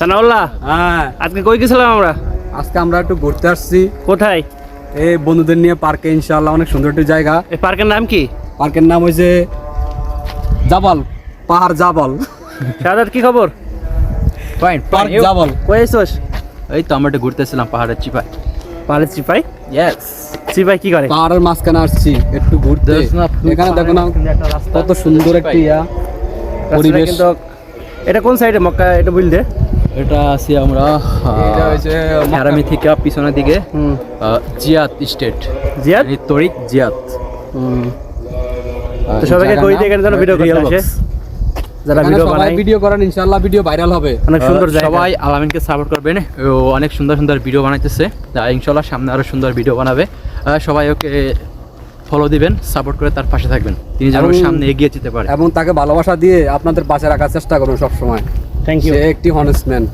সানাউল্লাহ, হ্যাঁ, আজকে কই গেছিলাম আমরা? আজকে আমরা একটু ঘুরতে আসছি কোথায়? এই বন্ধুদের নিয়ে পার্কে। ইনশাআল্লাহ অনেক সুন্দর একটা জায়গা। এই পার্কের নাম কি? পার্কের নাম হয়েছে জাবল, পাহাড় জাবল। শাহাদাত, কি খবর? ফাইন পার্ক জাবল। কই আইছস? এই তো আমরা একটু ঘুরতেছিলাম পাহাড়ের চিপায়। পাহাড়ের চিপাই? ইয়েস। চিপাই কি করে? পাহাড়ের মাঝখানে আসছি একটু ঘুরতে। এখানে দেখো না কত সুন্দর একটা পরিবেশ। কিন্তু এটা কোন সাইডে মক্কা, এটা বুঝল দে। এটা আছি আমরা এটা হয়েছে হারামি থেকে পিছনের দিকে হুম। জিয়াত স্টেট। জিয়াদ? তরিক জিয়াত। তো সবাইকে কই দিয়ে এখানে যেন ভিডিও করতে Real আসে, box। যারা ভিডিও বানায়। ভিডিও করেন, ইনশাআল্লাহ ভিডিও ভাইরাল হবে। অনেক সুন্দর জায়গা। সবাই আলামিনকে সাপোর্ট করবেন। ও অনেক সুন্দর সুন্দর ভিডিও বানাইতেছে। ইনশাআল্লাহ সামনে আরো সুন্দর ভিডিও বানাবে। সবাই ওকে ফলো দিবেন, সাপোর্ট করে তার পাশে থাকবেন, তিনি যেন সামনে এগিয়ে যেতে পারে। এবং তাকে ভালোবাসা দিয়ে আপনাদের পাশে রাখার চেষ্টা করুন সব সময়। Thank you. সে একটি হনেস্ট ম্যান।